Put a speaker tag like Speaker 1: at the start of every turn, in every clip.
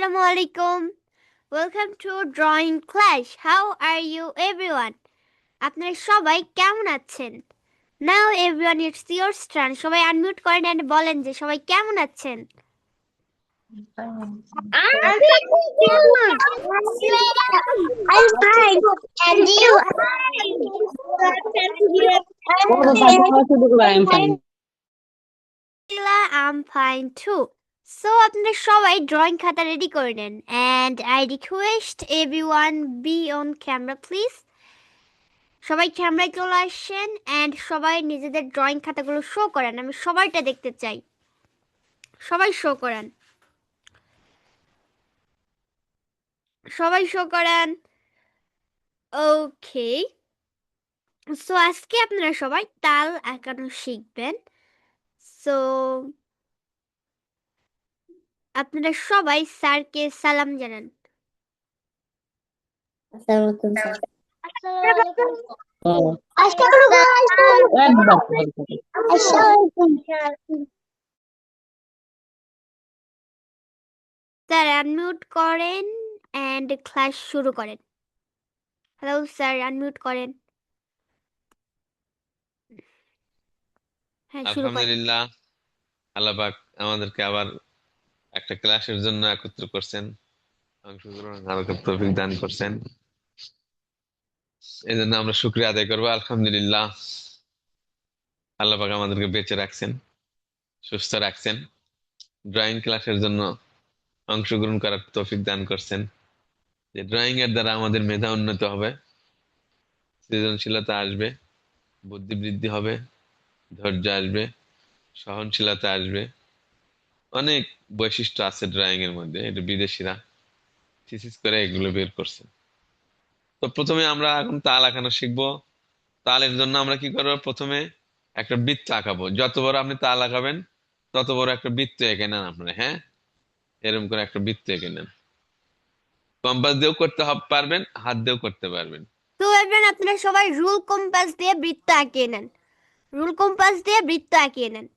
Speaker 1: Assalamu alaikum. Welcome to Drawing Clash. How are you everyone? আপনারা সবাই কেমন আছেন? Now everyone it's your turn. সবাই আনমিউট করেন and বলেন যে সবাই কেমন আছেন?
Speaker 2: I'm fine. And you?
Speaker 3: I'm fine.
Speaker 1: I'm fine too. So আপনারা সবাই drawing খাতা রেডি করে নেন and I request everyone be on camera please. সবাই ক্যামেরায় চলে আসেন and সবাই নিজেদের ড্রয়িং খাতাগুলো শো করেন। আমি সবাইটা দেখতে চাই। সবাই শো করেন। সবাই শো করেন। ওকে। সো আজকে আপনারা সবাই তাল আঁকানো শিখবেন। সো আপনারা সবাই স্যারকে সালাম জানান। স্যার আনমিউট করেন এন্ড ক্লাস শুরু করেন। হ্যালো স্যার আনমিউট করেন। হ্যাঁ শুরু করেন।
Speaker 4: আলহামদুলিল্লাহ, আল্লাহ পাক আমাদেরকে আবার একটা ক্লাসের জন্য একত্র করছেন, অংশগ্রহণ করার তৌফিক দান করছেন। এই জন্য আমরা শুকরিয়া আদায় করবো। আলহামদুলিল্লাহ, আল্লাহ পাক আমাদেরকে বেঁচে রাখছেন, সুস্থ রাখছেন, ড্রয়িং ক্লাসের জন্য অংশগ্রহণ করার তৌফিক দান করছেন। যে ড্রয়িং এর দ্বারা আমাদের মেধা উন্নত হবে, সৃজনশীলতা আসবে, বুদ্ধি বৃদ্ধি হবে, ধৈর্য আসবে, সহনশীলতা আসবে। অনেক বৈশিষ্ট্য আছে ড্রয়িং এর মধ্যে, এটা বিদেশিরা থিসিস করে এগুলো বের করছে। তো প্রথমে আমরা এখন তাল আঁকানো শিখবো। তালের জন্য আমরা কি করবো, প্রথমে একটা বৃত্ত আঁকাবো। যত বড় আপনি তাল আঁকাবেন তত বড় একটা বৃত্ত এঁকে নেন আপনারা। হ্যাঁ, এরকম করে একটা বৃত্ত এঁকে নেন। কম্পাস দিয়েও করতে পারবেন, হাত দিয়েও করতে পারবেন।
Speaker 1: তো এবার আপনারা সবাই রুল কম্পাস দিয়ে বৃত্ত আঁকিয়ে নেন। রুল কম্পাস দিয়ে বৃত্ত আঁকিয়ে নেন।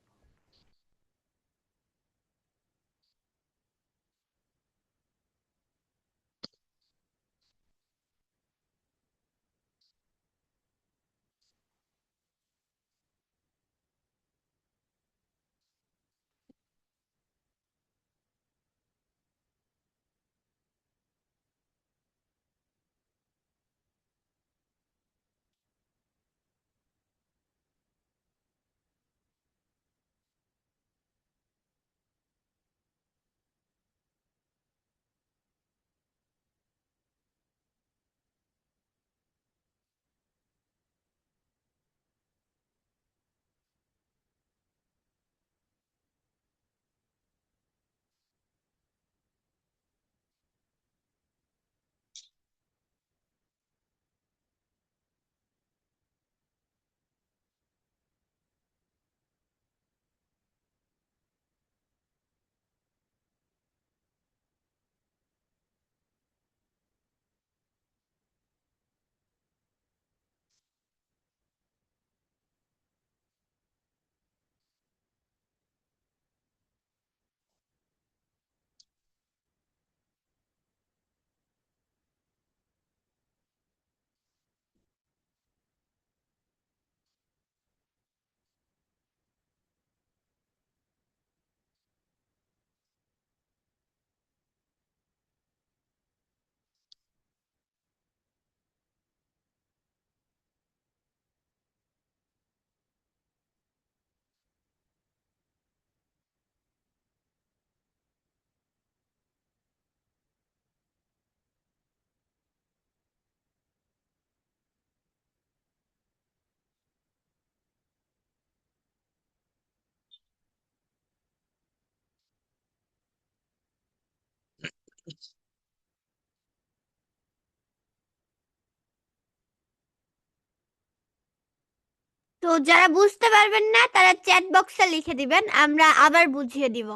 Speaker 1: তো যারা বুঝতে পারবেন না তারা চ্যাট বক্সে লিখে দিবেন, আমরা আবার বুঝিয়ে দিব।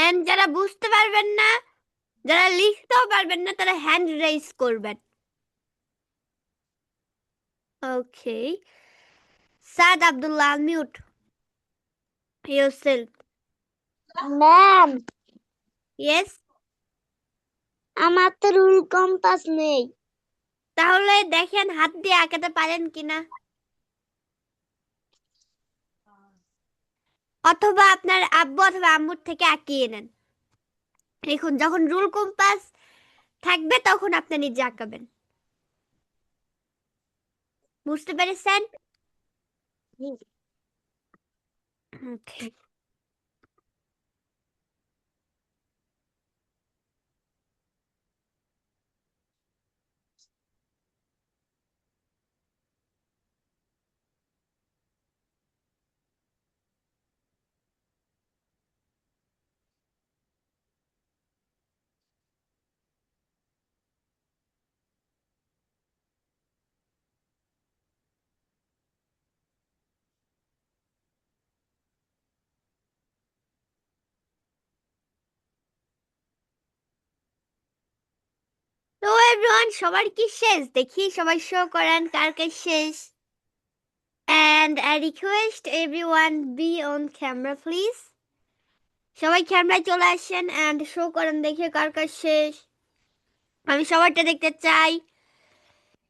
Speaker 1: এন্ড যারা বুঝতে পারবেন না, যারা লিখতেও পারবেন না, তারা হ্যান্ড রেইজ করবেন। Okay. Saad Abdullah, unmute yourself.
Speaker 2: Ma'am
Speaker 1: Yes.
Speaker 2: আমার তো রুল কম্পাস নেই।
Speaker 1: তাহলে দেখেন হাত দিয়ে আঁকাতে পারেন কিনা, অথবা আপনার আব্বু অথবা আম্মুর থেকে আঁকিয়ে নেন। দেখুন যখন রুল কম্পাস থাকবে তখন আপনি নিজে আঁকাবেন। বুঝতে পেরেছেন? Okay. তো এভরিওয়ান, সবার কি শেষ? দেখি সবাই শো করেন কার কার শেষ। And I request everyone be on camera please. সবাই ক্যামেরায় চলে আসেন and শো করেন দেখি কার কার শেষ। আমি সবারটা দেখতে চাই।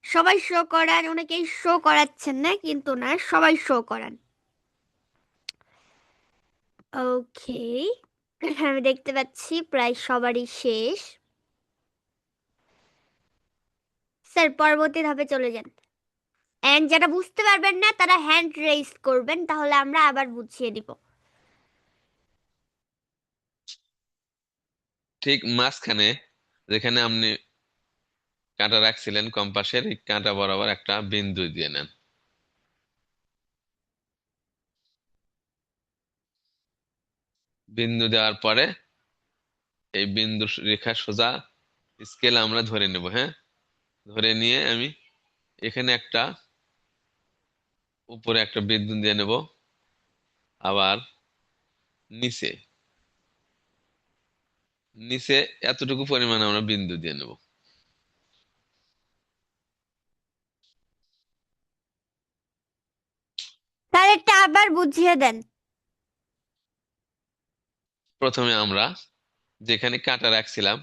Speaker 1: সবাই শো করান, অনেকেই শো করাচ্ছেন না, কিন্তু না, সবাই শো করান। ওকে, আমি দেখতে পাচ্ছি প্রায় সবারই শেষ। স্যার পরবর্তী ধাপে চলে যান। এন্ড যারা বুঝতে পারবেন না তারা হ্যান্ড রেইজ করবেন, তাহলে আমরা আবার বুঝিয়ে দিব।
Speaker 4: ঠিক মাঝখানে যেখানে আপনি কাঁটা রাখছিলেন কম্পাসের, এই কাঁটা বরাবর একটা বিন্দু দিয়ে নেন। বিন্দু দেওয়ার পরে এই বিন্দু রেখা সোজা স্কেল আমরা ধরে নেব। হ্যাঁ, ধরে নিয়ে আমি এখানে একটা উপরে একটা বিন্দু দিয়ে নেব, আবার নিচে নিচে এতটুকু পরিমাণ আমরা বিন্দু দিয়ে নেব।
Speaker 1: স্যার এটা আবার বুঝিয়ে দেন।
Speaker 4: প্রথমে আমরা যেখানে কাঁটা রাখছিলাম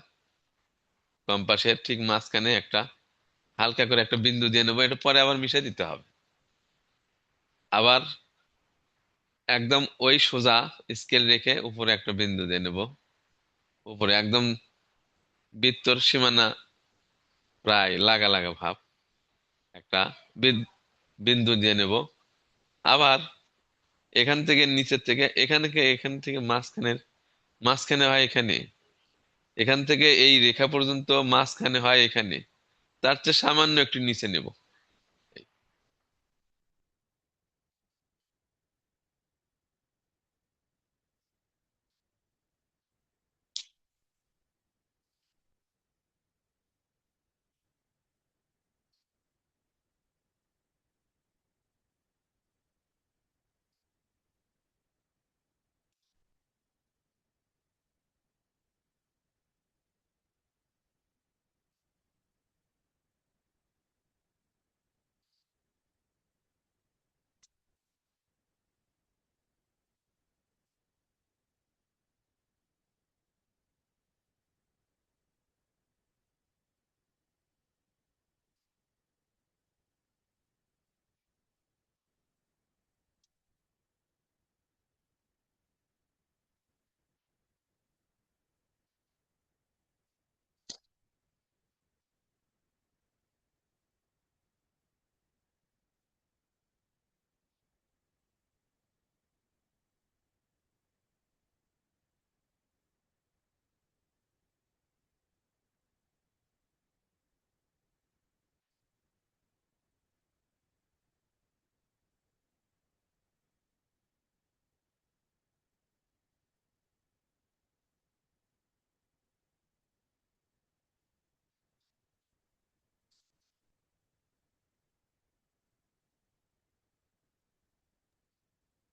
Speaker 4: কম্পাসের ঠিক মাঝখানে একটা হালকা করে একটা বিন্দু দিয়ে নেবো, এটা পরে আবার মিশে দিতে হবে। আবার একদম ওই সোজা স্কেল রেখে উপরে একটা বিন্দু দিয়ে নেব, উপরে একদম বৃত্তর সীমানা প্রায় লাগা লাগা ভাব একটা বিন্দু দিয়ে নেব। আবার এখান থেকে নিচের থেকে এখান থেকে মাঝখানে হয় এখানে, এখান থেকে এই রেখা পর্যন্ত মাঝখানে হয় এখানে, তার চেয়ে সামান্য একটু নিচে নেব।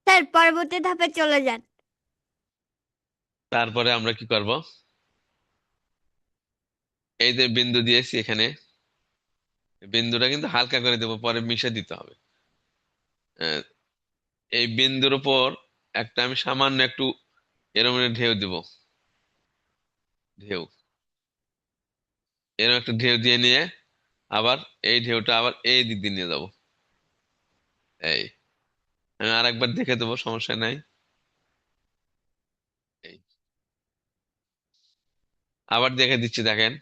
Speaker 1: স্যার পরবর্তী ধাপে চলে যান।
Speaker 4: তারপরে আমরা কি করব, এই যে বিন্দু দিয়েছি এখানে বিন্দুটা কিন্তু হালকা করে দেবো, পরে মিশে দিতে হবে। আহ, এই বিন্দুর উপর একটা আমি সামান্য একটু এরকম একটা ঢেউ দিব। ঢেউ, এরকম একটা ঢেউ দিয়ে নিয়ে আবার এই ঢেউটা আবার এই দিক দিয়ে নিয়ে যাবো। এই, আমি আরেকবার দেখে দেবো, সমস্যা নাই। এই, আবার দেখে দিচ্ছি, দেখেন।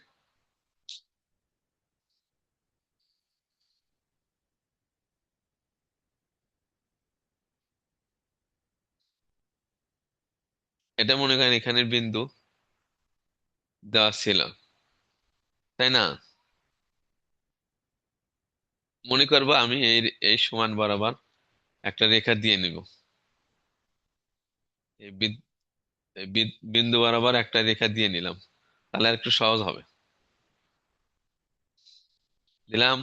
Speaker 4: এটা মনে করেন এখানের বিন্দু দেওয়া ছিল, তাই না? মনে করবো আমি এই এই সমান বরাবর একটা রেখা দিয়ে নিব। এই বিন্দু বরাবর একটা রেখা দিয়ে নিলাম, তাহলে আর একটু সহজ হবে। দিলাম,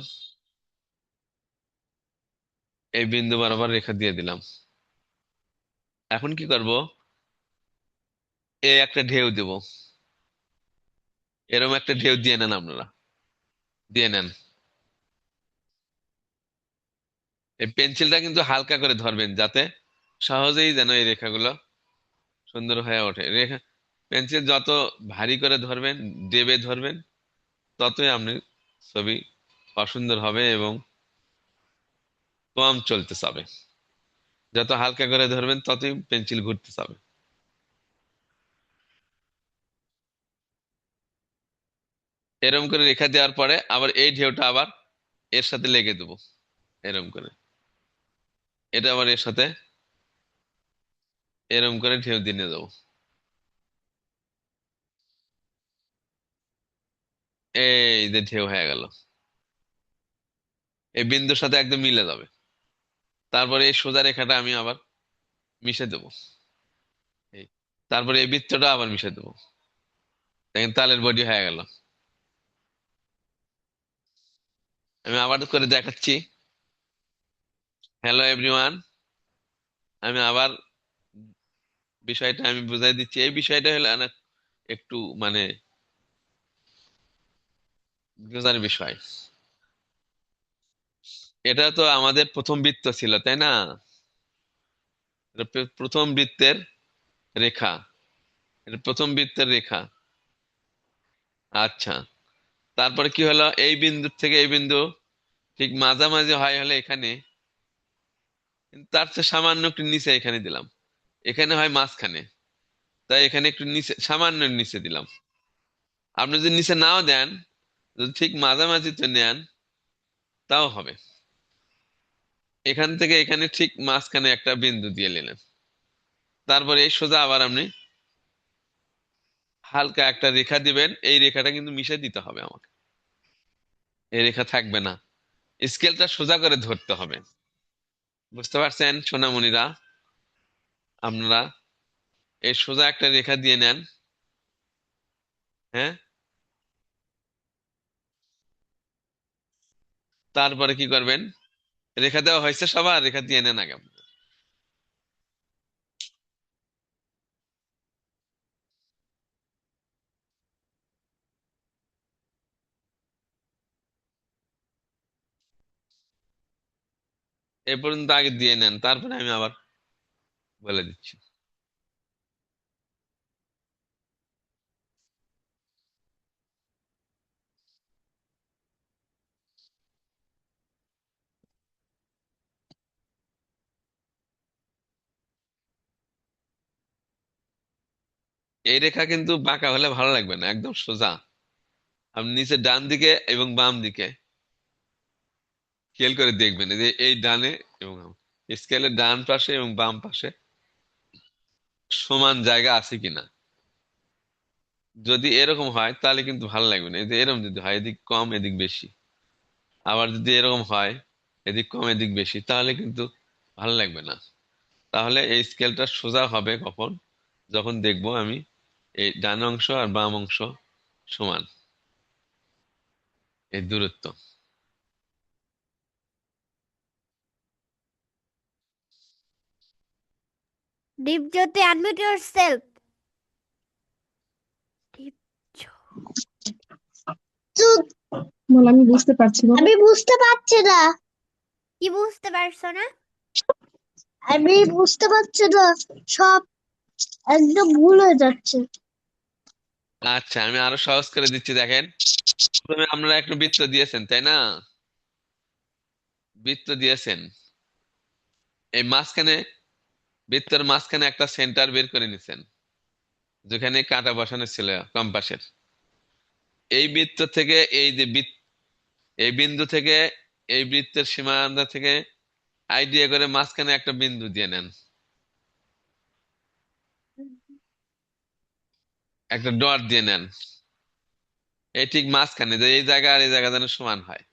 Speaker 4: এই বিন্দু বরাবর রেখা দিয়ে দিলাম। এখন কি করব, এই একটা ঢেউ দেব। এরকম একটা ঢেউ দিয়ে নেন, আপনারা দিয়ে নেন। এই পেন্সিলটা কিন্তু হালকা করে ধরবেন, যাতে সহজেই যেন এই রেখাগুলো সুন্দর হয়ে ওঠে। রেখা, পেন্সিল যত ভারী করে ধরবেন, ডেবে ধরবেন, ততই আপনি ছবি অসুন্দর হবে এবং কম চলতে চাবে। যত হালকা করে ধরবেন ততই পেন্সিল ঘুরতে চাবে। এরকম করে রেখা দেওয়ার পরে আবার এই ঢেউটা আবার এর সাথে লেগে দেবো, এরকম করে। এটা আবার এর সাথে এরকম করে ঢেউ দিয়ে নিয়ে যাবো। এই যে ঢেউ হয়ে গেল, এই বিন্দুর সাথে একদম মিলে যাবে। তারপরে এই সোজা রেখাটা আমি আবার মিশে দেবো। এই, তারপরে এই বৃত্তটা আবার মিশে দেবো। দেখেন তালের বডি হয়ে গেল। আমি আবার করে দেখাচ্ছি। হ্যালো এভরিওয়ান, আমি আবার বিষয়টা আমি বুঝাই দিচ্ছি। এই বিষয়টা হলো একটু মানে বোঝার বিষয়। এটা তো আমাদের প্রথম বৃত্ত ছিল, তাই না? এটা প্রথম বৃত্তের রেখা। এটা প্রথম বৃত্তের রেখা। আচ্ছা, তারপরে কি হলো, এই বিন্দু থেকে এই বিন্দু ঠিক মাঝামাঝি হয় হলে এখানে, কিন্তু তার চেয়ে সামান্য একটু নিচে এখানে দিলাম। এখানে হয় মাঝখানে, তাই এখানে একটু নিচে, সামান্য নিচে দিলাম। আপনি যদি নিচে নাও দেন, যদি ঠিক মাঝামাঝিতে নেন, তাও হবে। এখান থেকে এখানে ঠিক মাঝখানে একটা বিন্দু দিয়ে নিলেন। তারপরে এই সোজা আবার আপনি হালকা একটা রেখা দিবেন। এই রেখাটা কিন্তু মিশে দিতে হবে আমাকে, এই রেখা থাকবে না। স্কেলটা সোজা করে ধরতে হবে। বুঝতে পারছেন সোনামণিরা? আপনারা এই সোজা একটা রেখা দিয়ে নেন। হ্যাঁ, তারপরে কি করবেন, রেখা দেওয়া হয়েছে সবার, রেখা দিয়ে নেন আগে। এই পর্যন্ত আগে দিয়ে নেন, তারপরে আমি আবার বলে দিচ্ছি। এই রেখা কিন্তু বাঁকা হলে ভালো লাগবে না, একদম সোজা। আপনি নিচে ডান দিকে এবং বাম দিকে খেয়াল করে দেখবেন, এই যে এই ডানে এবং স্কেলের ডান পাশে এবং বাম পাশে সমান জায়গা আছে কিনা। যদি এরকম হয় তাহলে কিন্তু ভালো লাগবে না। এই যে এরকম যদি হয়, এদিক কম এদিক বেশি, আবার যদি এরকম হয় এদিক কম এদিক বেশি, তাহলে কিন্তু ভালো লাগবে না। তাহলে এই স্কেলটা সোজা হবে কখন, যখন দেখবো আমি এই ডান অংশ আর বাম অংশ সমান, এই দূরত্ব।
Speaker 1: Deepjyoti, unmute yourself. Deep.
Speaker 2: চুপ
Speaker 3: বল, আমি বুঝতে পারছি বল।
Speaker 2: আমি বুঝতে পারছি না।
Speaker 1: কি বুঝতে পারছো না?
Speaker 2: আমি বুঝতে পারছি না, সব একদম ভুল হয়ে যাচ্ছে।
Speaker 4: আচ্ছা, আমি আরো সহজ করে দিচ্ছি, দেখেন। প্রথমে আপনারা একটু বৃত্ত দিয়েছেন, তাই না? বৃত্ত দিয়েছেন, এই মাঝখানে, বৃত্তের মাঝখানে একটা সেন্টার বের করে নিছেন, যেখানে কাঁটা বসানো ছিল কম্পাসের। এই বৃত্ত থেকে এই যে এই বিন্দু থেকে এই বৃত্তের সীমানা থেকে আইডিয়া করে মাঝখানে একটা বিন্দু দিয়ে নেন, একটা ডট দিয়ে নেন। এই ঠিক মাঝখানে, যে এই জায়গা আর এই জায়গা যেন সমান হয়।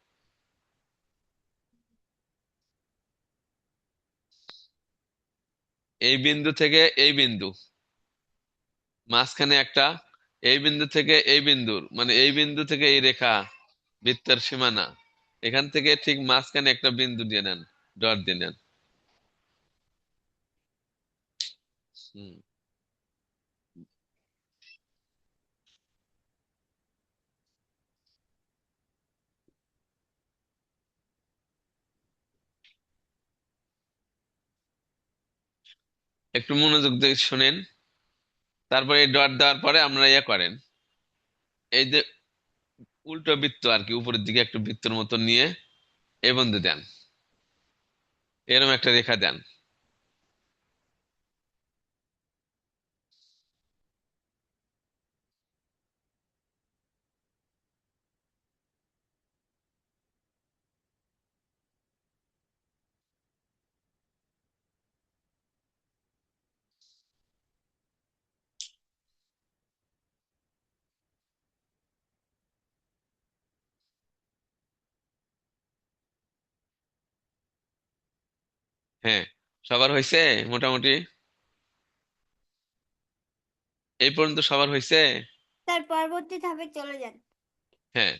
Speaker 4: এই বিন্দু থেকে এই বিন্দু মাঝখানে একটা, এই বিন্দু থেকে এই বিন্দুর মানে এই বিন্দু থেকে এই রেখা, বৃত্তের সীমানা, এখান থেকে ঠিক মাঝখানে একটা বিন্দু দিয়ে নেন, ডট দিয়ে নেন। হুম। একটু মনোযোগ দিয়ে শুনেন। তারপরে এই ডট দেওয়ার পরে আপনারা ইয়ে করেন, এই যে উল্টো বৃত্ত আর কি, উপরের দিকে একটু বৃত্তের মতো নিয়ে এই বন্ধু দেন, এরকম একটা রেখা দেন। হ্যাঁ, সবার হয়েছে মোটামুটি? এই পর্যন্ত সবার হয়েছে?
Speaker 1: তার পরবর্তী ধাপে চলে যান।
Speaker 4: হ্যাঁ,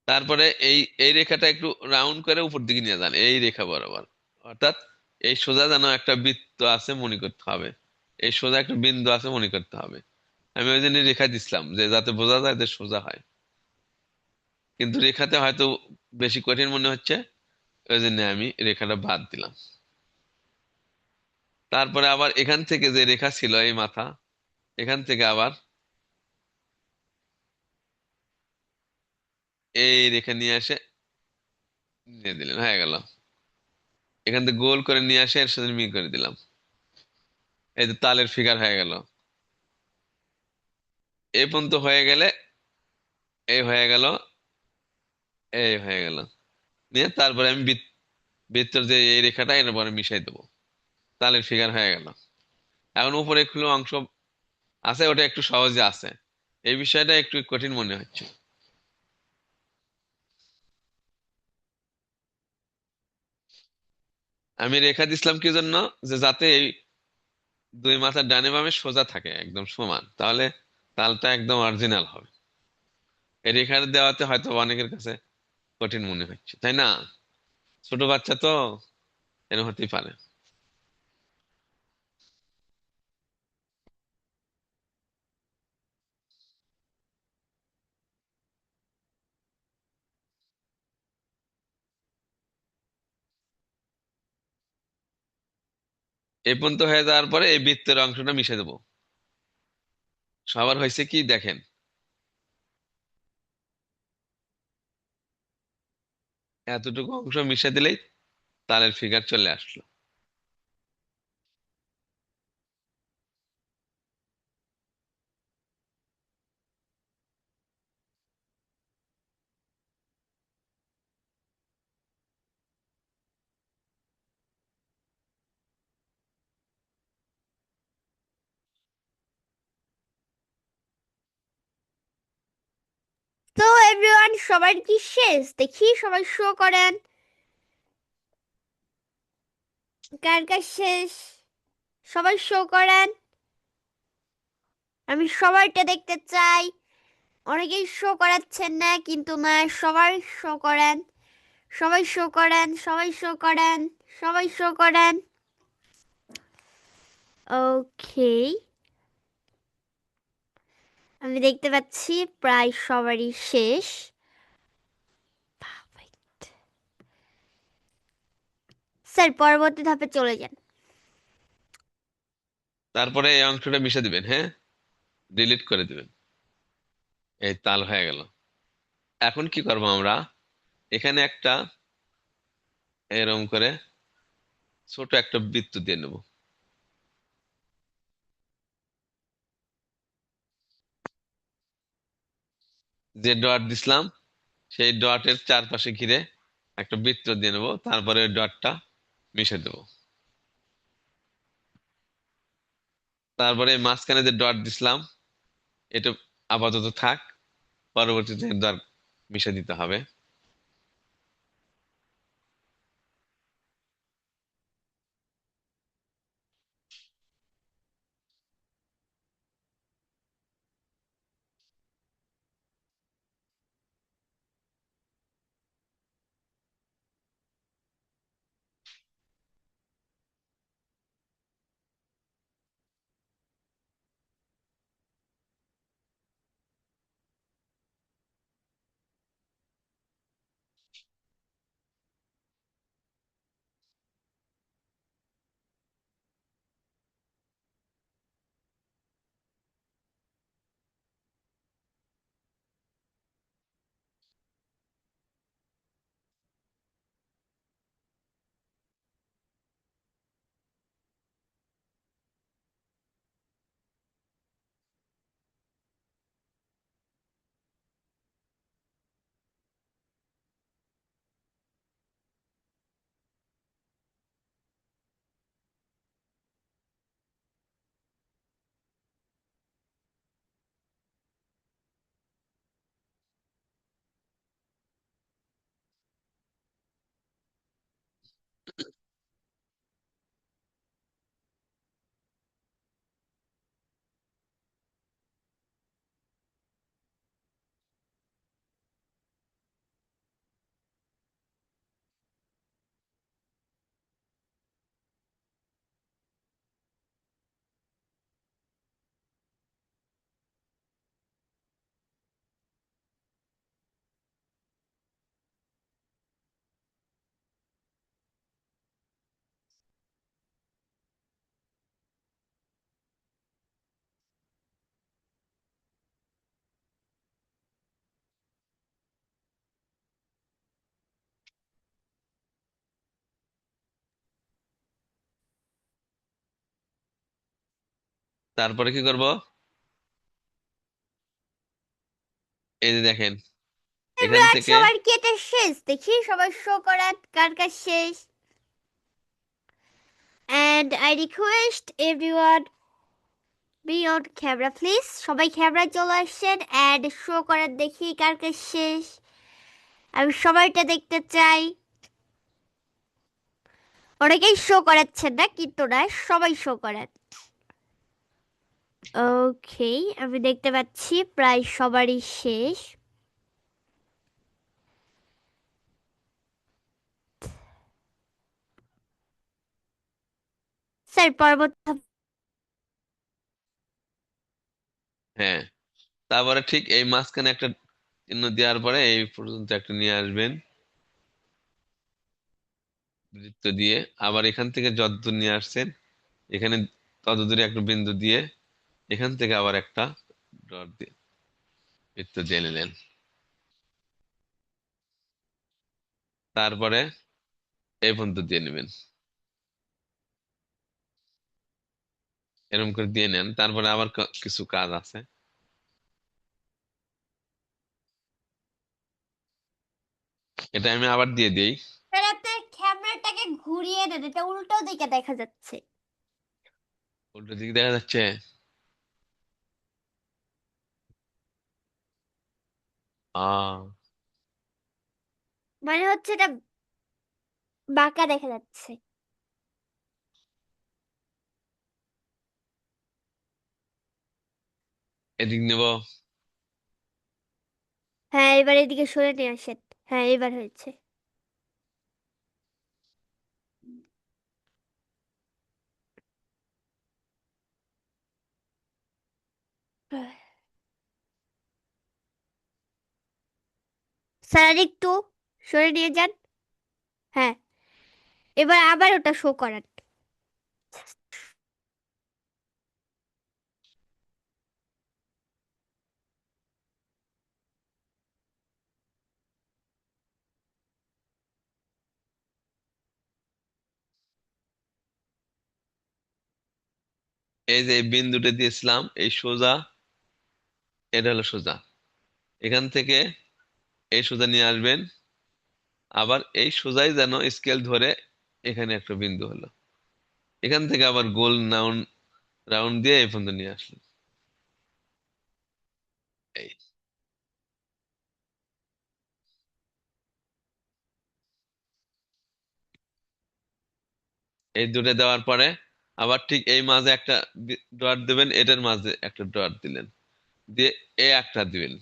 Speaker 4: তারপরে এই এই রেখাটা একটু রাউন্ড করে উপর দিকে নিয়ে যান, এই রেখা বরাবর। অর্থাৎ এই সোজা যেন একটা বৃত্ত আছে মনে করতে হবে, এই সোজা একটা বিন্দু আছে মনে করতে হবে। আমি ওই জন্য রেখা দিছিলাম, যে যাতে বোঝা যায় যে সোজা হয়। কিন্তু রেখাতে হয়তো বেশি কঠিন মনে হচ্ছে, ওই জন্য আমি রেখাটা বাদ দিলাম। তারপরে আবার এখান থেকে যে রেখা ছিল এই মাথা, এখান থেকে আবার এই রেখা নিয়ে এসে নিয়ে দিলেন, হয়ে গেল। এখান থেকে গোল করে নিয়ে আসে এর সাথে মিল করে দিলাম, এই যে তালের ফিগার হয়ে গেল। এই পর্যন্ত হয়ে গেলে এই হয়ে গেল, এই হয়ে গেল। নিয়ে তারপরে আমি বৃত্তের যে এই রেখাটা এর পরে মিশাই দেবো, তালের ফিগার হয়ে গেল। এখন উপরে একটু অংশ আছে, ওটা একটু সহজে আছে, এই বিষয়টা একটু কঠিন মনে হচ্ছে। আমি রেখা দিছিলাম কি জন্য, যে যাতে এই দুই মাথার ডানে বামে সোজা থাকে, একদম সমান, তাহলে তালটা একদম অরিজিনাল হবে। এই রেখাটা দেওয়াতে হয়তো অনেকের কাছে কঠিন মনে হচ্ছে, তাই না? ছোট বাচ্চা তো, এরকম হতেই পারে। এই পর্যন্ত হয়ে যাওয়ার পরে এই বৃত্তের অংশটা মিশে দেবো। সবার হয়েছে কি দেখেন, এতটুকু অংশ মিশে দিলেই তালের ফিগার চলে আসলো।
Speaker 1: তো এভরিওয়ান, সবার কি শেষ? দেখি সবাই শো করেন, কার কার শেষ। সবাই শো করেন, আমি সবাইটা দেখতে চাই। অনেকেই শো করাচ্ছেন না, কিন্তু না, সবাই শো করেন। সবাই শো করেন, সবাই শো করেন, সবাই শো করেন। ওকে, আমি দেখতে পাচ্ছি প্রায় সবারই শেষ। স্যার পরবর্তী ধাপে চলে যান।
Speaker 4: তারপরে এই অংশটা মিশে দিবেন, হ্যাঁ, ডিলিট করে দিবেন। এই তাল হয়ে গেল। এখন কি করব আমরা, এখানে একটা এরকম করে ছোট একটা বৃত্ত দিয়ে নেব। যে ডট দিছিলাম সেই ডটের চারপাশে ঘিরে একটা বৃত্ত দিয়ে নেব, তারপরে ওই ডটটা মিশে দেব। তারপরে এই মাঝখানে যে ডট দিছিলাম এটা আপাতত থাক, পরবর্তীতে দর মিশে দিতে হবে। তারপরে কি করব, এই যে দেখেন এখান
Speaker 1: এভরিওয়ান,
Speaker 4: থেকে
Speaker 1: সবার কি এটা শেষ? দেখি সবাই শো করার কার কার শেষ। And I request everyone be on camera please. সবাই ক্যামেরায় চলে আসছেন and শো করার দেখি কার কার শেষ। আমি সবাইটা দেখতে চাই। অনেকেই শো করাচ্ছেন না, কিন্তু না, সবাই শো করেন। ওকে, আমি দেখতে পাচ্ছি প্রায় সবারই শেষ। স্যার পরবর্তী।
Speaker 4: হ্যাঁ, তারপরে ঠিক এই মাঝখানে একটা চিহ্ন দেওয়ার পরে এই পর্যন্ত একটা নিয়ে আসবেন বৃত্ত দিয়ে। আবার এখান থেকে যতদূর নিয়ে আসছেন এখানে ততদূরে একটা বিন্দু দিয়ে এখান থেকে আবার একটা ডট দিয়ে বৃত্ত দিয়ে নিলেন। তারপরে এই পর্যন্ত দিয়ে নেবেন, এরকম করে দিয়ে নেন। তারপরে আবার কিছু কাজ আছে, এটা আমি আবার দিয়ে দিই।
Speaker 1: স্যার আপনার ক্যামেরাটাকে ঘুরিয়ে দেন, এটা উল্টো দিকে দেখা যাচ্ছে।
Speaker 4: উল্টো দিকে দেখা যাচ্ছে। আহ
Speaker 1: মানে হচ্ছে এটা বাঁকা দেখা যাচ্ছে।
Speaker 4: এদিক নেব।
Speaker 1: হ্যাঁ, এবার এদিকে সরে নিয়ে আসেন। হ্যাঁ, এবার হয়েছে। স্যার আর একটু সরে নিয়ে যান। হ্যাঁ, এবার আবার ওটা শো করেন।
Speaker 4: এই যে বিন্দুটা দিয়েছিলাম এই সোজা, এটা হলো সোজা। এখান থেকে এই সোজা নিয়ে আসবেন, আবার এই সোজাই যেন স্কেল ধরে এখানে একটা বিন্দু হলো। এখান থেকে আবার গোল রাউন্ড রাউন্ড দিয়ে এই পর্যন্ত নিয়ে আসলেন। এই এই দুটো দেওয়ার পরে আবার ঠিক এই মাঝে একটা ডট দেবেন, এটার মাঝে একটা ডট দিলেন, দিয়ে এ একটা দিবেন।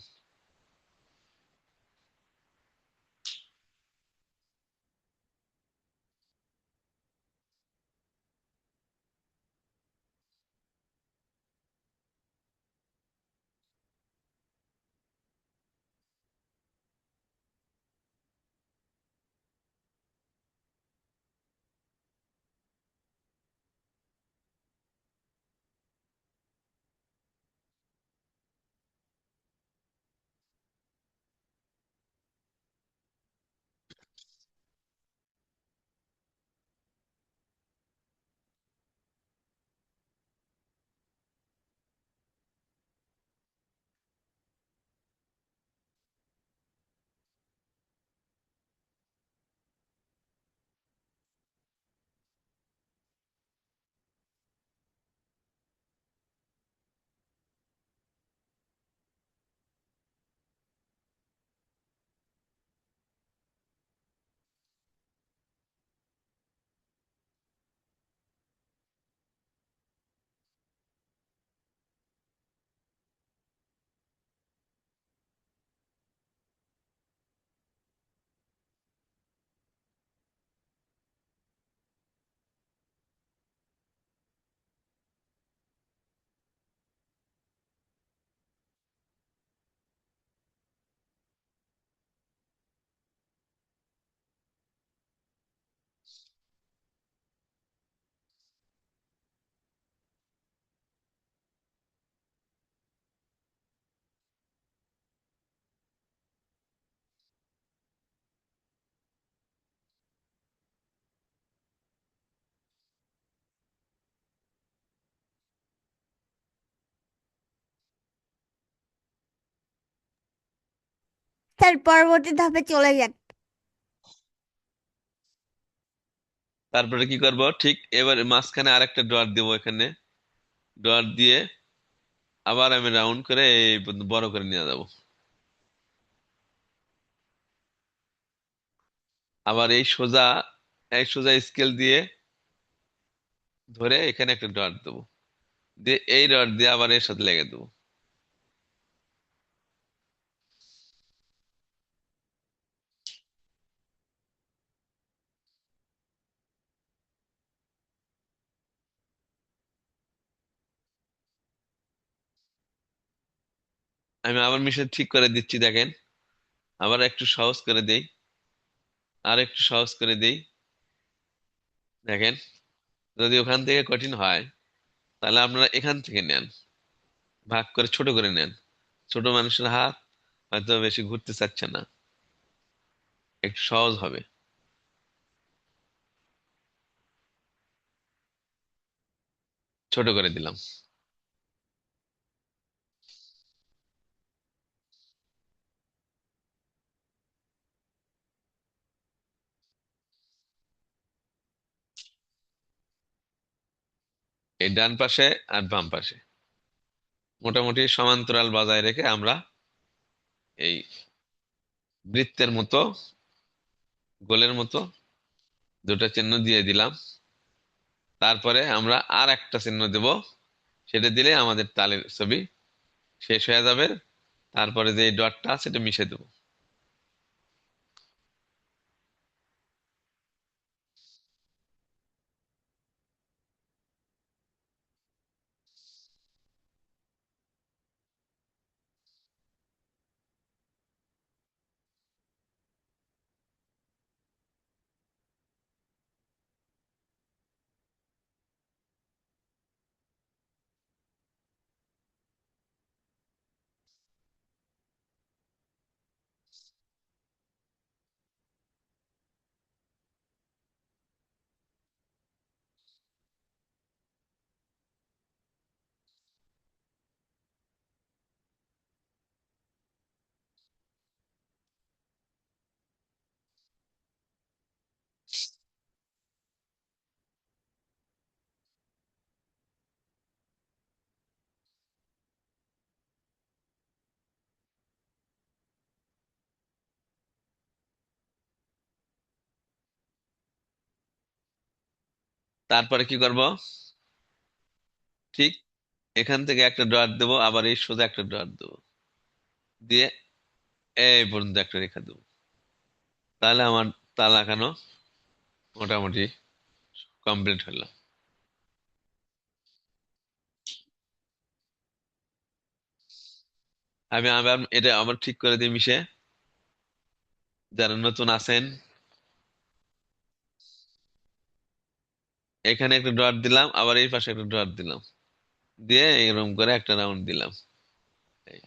Speaker 1: স্যার পরবর্তী ধাপে চলে যান।
Speaker 4: তারপরে কি করব, ঠিক এবার মাঝখানে আরেকটা ডট দেবো, এখানে ডট দিয়ে আবার আমি রাউন্ড করে এই পর্যন্ত বড় করে নিয়ে যাব। আবার এই সোজা স্কেল দিয়ে ধরে এখানে একটা ডট দেবো, দিয়ে এই ডট দিয়ে আবার এর সাথে লেগে দেবো। আমি আবার মিশে ঠিক করে দিচ্ছি, দেখেন। আবার একটু সহজ করে দেই, আর একটু সহজ করে দেই, দেখেন। যদি ওখান থেকে কঠিন হয় তাহলে আপনারা এখান থেকে নেন, ভাগ করে ছোট করে নেন। ছোট মানুষের হাত হয়তো বেশি ঘুরতে চাচ্ছে না, একটু সহজ হবে। ছোট করে দিলাম। এই ডান পাশে আর বাম পাশে মোটামুটি সমান্তরাল বজায় রেখে আমরা এই বৃত্তের মতো, গোলের মতো দুটো চিহ্ন দিয়ে দিলাম। তারপরে আমরা আর একটা চিহ্ন দেব, সেটা দিলে আমাদের তালের ছবি শেষ হয়ে যাবে। তারপরে যে ডটটা সেটা মিশে দেবো। তারপরে কি করব, ঠিক এখান থেকে একটা ডট দেবো, আবার এই সোজা একটা ডট দেবো, দিয়ে এই পর্যন্ত একটা রেখা দেবো। তাহলে আমার তাল আঁকানো মোটামুটি কমপ্লিট হলো। আমি আবার এটা আবার ঠিক করে দিই মিশে, যারা নতুন আছেন। এখানে একটা ডট দিলাম, আবার এই পাশে একটা ডট দিলাম, দিয়ে এরকম করে একটা রাউন্ড দিলাম। এই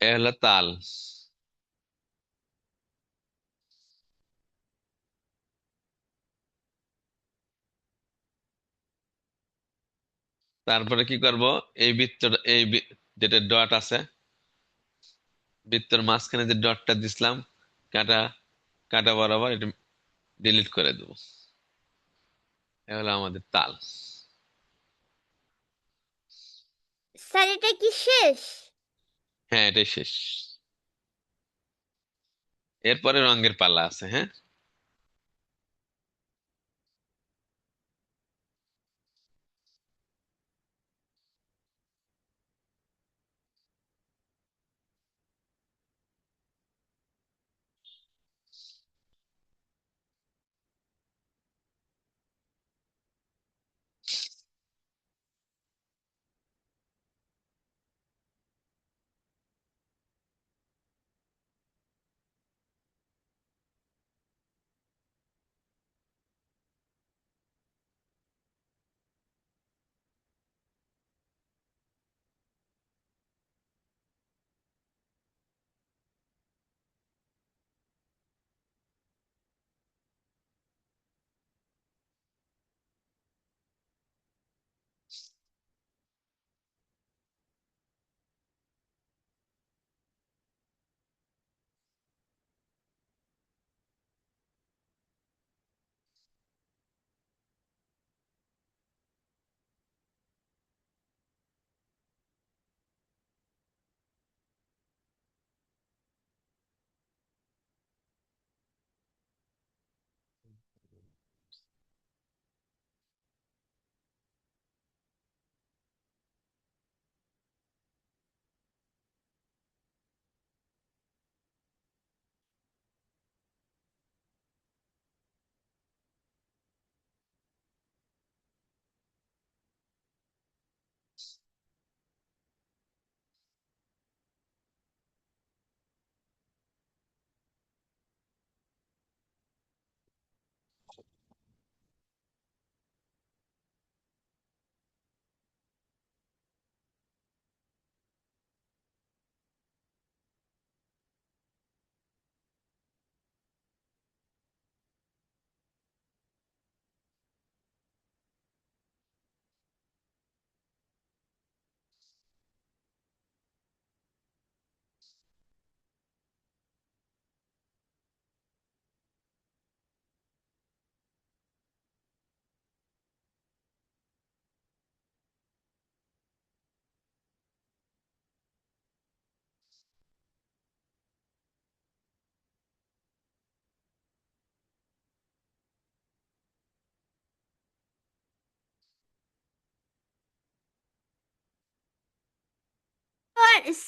Speaker 4: এ হলো তাল। তারপরে কি করব, এই বৃত্তটা যেটা ডট আছে, বৃত্তের মাঝখানে যে ডটটা দিছিলাম, কাটা কাটা বরাবর, এটা ডিলিট করে দেবো। এ হলো আমাদের তাল।
Speaker 1: স্যার এটা কি শেষ?
Speaker 4: হ্যাঁ, এটাই শেষ। এরপরে রঙের পালা আছে, হ্যাঁ।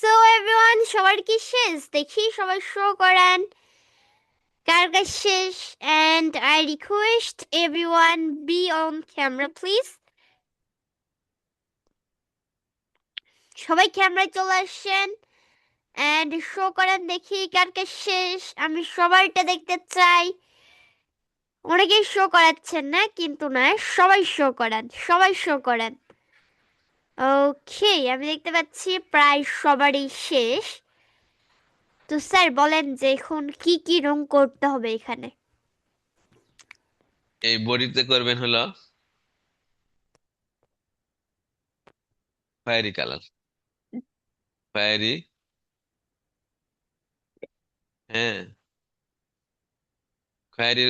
Speaker 1: সো এভরিওয়ান, সবার কি শেষ? দেখি সবাই শো করেন কার কাজ শেষ। And I request everyone be on camera please. সবাই ক্যামেরায় চলে আসছেন অ্যান্ড শো করেন, দেখি কার কাজ শেষ। আমি সবারটা দেখতে চাই। অনেকেই শো করাচ্ছেন না, কিন্তু না, সবাই শো করেন, সবাই শো করেন। ওকে, আমি দেখতে পাচ্ছি প্রায় সবারই শেষ। তো স্যার বলেন যে এখন কি কি রং করতে হবে এখানে?
Speaker 4: এই বডিতে করবেন হলো খয়েরি কালার, খয়েরি। হ্যাঁ, খয়েরি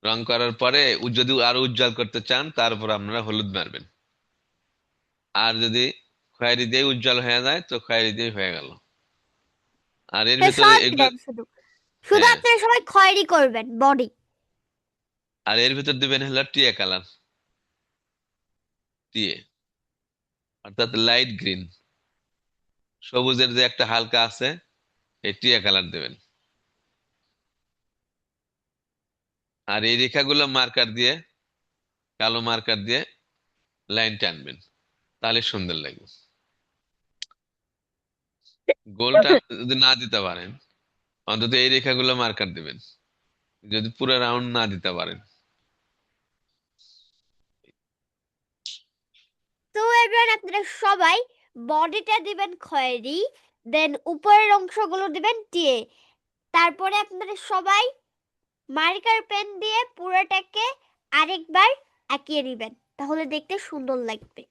Speaker 4: রং করার পরে যদি আরো উজ্জ্বল করতে চান, তারপর আপনারা হলুদ মারবেন। আর যদি খয়েরি দিয়ে উজ্জ্বল হয়ে যায়, তো খয়েরি দিয়ে হয়ে গেল। আর এর ভিতরে
Speaker 1: সবাই
Speaker 4: এগুলো,
Speaker 1: দেন শুধু, শুধু
Speaker 4: হ্যাঁ,
Speaker 1: আপনারা সবাই খয়েরি করবেন বডি।
Speaker 4: আর এর ভিতর দিবেন হলো টিয়া কালার, টিয়ে, অর্থাৎ লাইট গ্রিন, সবুজের যে একটা হালকা আছে, এই টিয়া কালার দেবেন। আর এই রেখাগুলো মার্কার দিয়ে, কালো মার্কার দিয়ে লাইন টানবেন, তাহলে সুন্দর লাগবে। গোলটা যদি না দিতে পারেন, অন্তত এই রেখাগুলো মার্কার দিবেন, যদি পুরো রাউন্ড না দিতে পারেন।
Speaker 1: তো এভরিওয়ান, আপনারা সবাই বডিটা দিবেন খয়েরি, দেন উপরের অংশগুলো দিবেন টিয়ে। তারপরে আপনারা সবাই মার্কার পেন দিয়ে পুরোটাকে আরেকবার আঁকিয়ে নেবেন, তাহলে দেখতে সুন্দর লাগবে।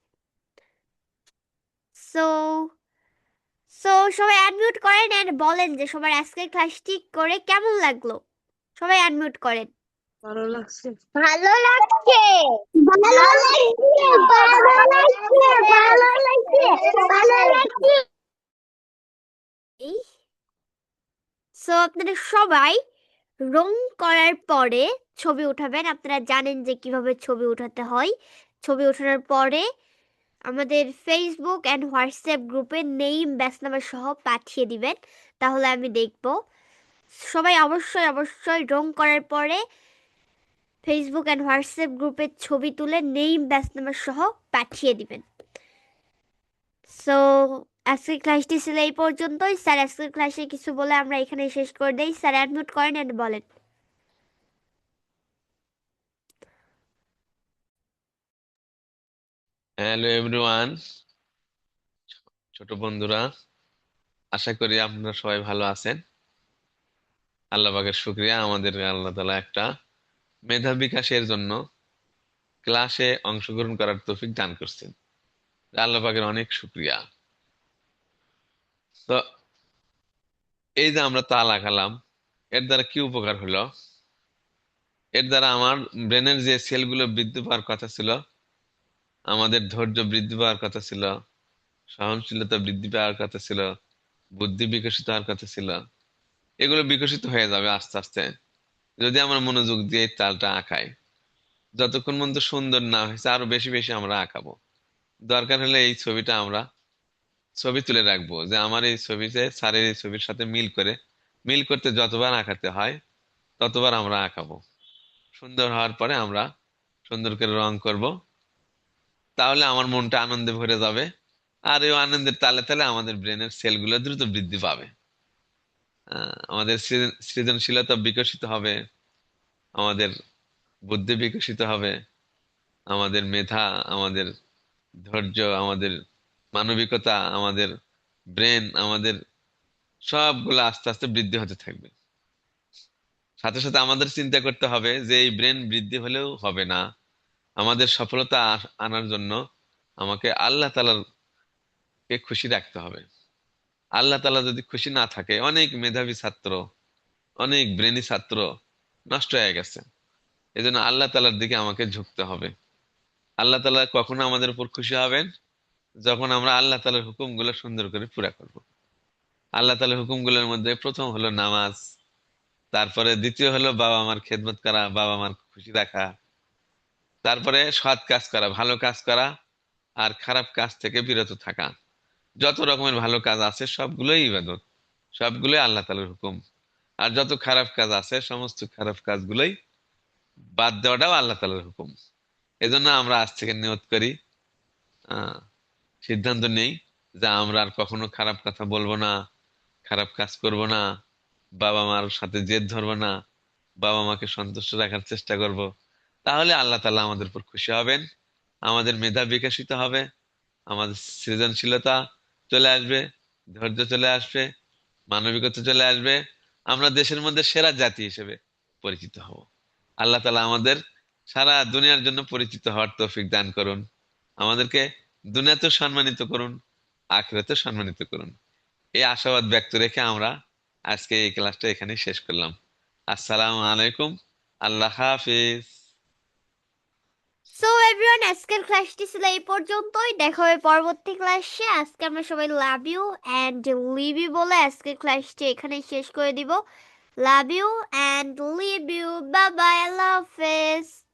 Speaker 1: সো সো সবাই আনমিউট করেন এন্ড বলেন যে সবার আজকের ক্লাসটি করে কেমন লাগলো। সবাই আনমিউট করেন।
Speaker 2: ভালো লাগছে, ভালো লাগছে, ভালো লাগছে, ভালো লাগছে, ভালো লাগছে, ভালো লাগছে।
Speaker 1: সো আপনারা সবাই রং করার পরে ছবি উঠাবেন। আপনারা জানেন যে কিভাবে ছবি উঠাতে হয়। ছবি ওঠানোর পরে আমাদের ফেসবুক অ্যান্ড হোয়াটসঅ্যাপ গ্রুপে নেম ব্যাচ নাম্বার সহ পাঠিয়ে দিবেন, তাহলে আমি দেখব। সবাই অবশ্যই অবশ্যই রং করার পরে ফেসবুক অ্যান্ড হোয়াটসঅ্যাপ গ্রুপের ছবি তুলে নেম ব্যাচ নাম্বার সহ পাঠিয়ে দিবেন। সো আজকের ক্লাসটি ছিল এই পর্যন্তই। স্যার আজকের ক্লাসে কিছু বলে আমরা এখানে শেষ করে দেই। স্যার অ্যাডমিট করেন এন্ড বলেন।
Speaker 4: হ্যালো এভরিওয়ান, ছোট বন্ধুরা, আশা করি আপনারা সবাই ভালো আছেন। আল্লাহ পাকের শুকরিয়া, আমাদের আল্লাহ তাআলা একটা মেধা বিকাশের জন্য ক্লাসে অংশগ্রহণ করার তৌফিক দান করছেন। আল্লাহ পাকের অনেক শুকরিয়া। তো এই যে আমরা তালা খালাম, এর দ্বারা কি উপকার হলো? এর দ্বারা আমার ব্রেনের যে সেলগুলো বৃদ্ধি পাওয়ার কথা ছিল, আমাদের ধৈর্য বৃদ্ধি পাওয়ার কথা ছিল, সহনশীলতা বৃদ্ধি পাওয়ার কথা ছিল, বুদ্ধি বিকশিত হওয়ার কথা ছিল, এগুলো বিকশিত হয়ে যাবে আস্তে আস্তে যদি আমরা মনোযোগ দিয়ে এই তালটা আঁকাই। যতক্ষণ পর্যন্ত সুন্দর না হয়েছে আরো বেশি বেশি আমরা আঁকাবো। দরকার হলে এই ছবিটা আমরা ছবি তুলে রাখবো, যে আমার এই ছবিতে স্যারের এই ছবির সাথে মিল করতে যতবার আঁকাতে হয় ততবার আমরা আঁকাবো। সুন্দর হওয়ার পরে আমরা সুন্দর করে রং করব, তাহলে আমার মনটা আনন্দে ভরে যাবে। আর এই আনন্দের তালে তালে আমাদের ব্রেনের সেলগুলো দ্রুত বৃদ্ধি পাবে। আমাদের সৃজনশীলতা বিকশিত হবে, আমাদের বুদ্ধি বিকশিত হবে, আমাদের মেধা, আমাদের ধৈর্য, আমাদের মানবিকতা, আমাদের ব্রেন, আমাদের সবগুলো আস্তে আস্তে বৃদ্ধি হতে থাকবে। সাথে সাথে আমাদের চিন্তা করতে হবে যে এই ব্রেন বৃদ্ধি হলেও হবে না, আমাদের সফলতা আনার জন্য আমাকে আল্লাহ তাআলার কে খুশি রাখতে হবে। আল্লাহ তাআলা যদি খুশি না থাকে, অনেক মেধাবী ছাত্র, অনেক ব্রেনি ছাত্র নষ্ট হয়ে গেছে। এই জন্য আল্লাহ তাআলার দিকে আমাকে ঝুঁকতে হবে। আল্লাহ তাআলা কখনো আমাদের উপর খুশি হবেন যখন আমরা আল্লাহ তাআলার হুকুমগুলো সুন্দর করে পুরা করব। আল্লাহ তাআলার হুকুমগুলোর মধ্যে প্রথম হলো নামাজ, তারপরে দ্বিতীয় হলো বাবা মার খেদমত করা, বাবা মার খুশি রাখা, তারপরে সৎ কাজ করা, ভালো কাজ করা, আর খারাপ কাজ থেকে বিরত থাকা। যত রকমের ভালো কাজ আছে সবগুলোই ইবাদত, সবগুলোই আল্লাহ তাআলার হুকুম। আর যত খারাপ কাজ আছে সমস্ত খারাপ কাজগুলোই বাদ দেওয়াটাও আল্লাহ তাআলার হুকুম। এজন্য আমরা আজ থেকে নিয়ত করি, আহ সিদ্ধান্ত নেই যে আমরা আর কখনো খারাপ কথা বলবো না, খারাপ কাজ করব না, বাবা মার সাথে জেদ ধরবো না, বাবা মাকে সন্তুষ্ট রাখার চেষ্টা করব। তাহলে আল্লাহ তাআলা আমাদের উপর খুশি হবেন, আমাদের মেধা বিকশিত হবে, আমাদের সৃজনশীলতা চলে আসবে, ধৈর্য চলে আসবে, মানবিকতা চলে আসবে, আমরা দেশের মধ্যে সেরা জাতি হিসেবে পরিচিত হব। আল্লাহ তাআলা আমাদের সারা দুনিয়ার জন্য পরিচিত হওয়ার তৌফিক দান করুন, আমাদেরকে দুনিয়াতেও সম্মানিত করুন, আখিরাতেও সম্মানিত করুন। এই আশাবাদ ব্যক্ত রেখে আমরা আজকে এই ক্লাসটা এখানে শেষ করলাম। আসসালামু আলাইকুম, আল্লাহ হাফিজ।
Speaker 1: সো এভরিওয়ান, আজকের ক্লাসটি ছিল এই পর্যন্তই। দেখা হবে পরবর্তী ক্লাসে। আজকে আমরা সবাই love you and leave you বলে আজকের ক্লাসটি এখানেই শেষ করে দিব। Love you and leave you. Bye bye. Love face.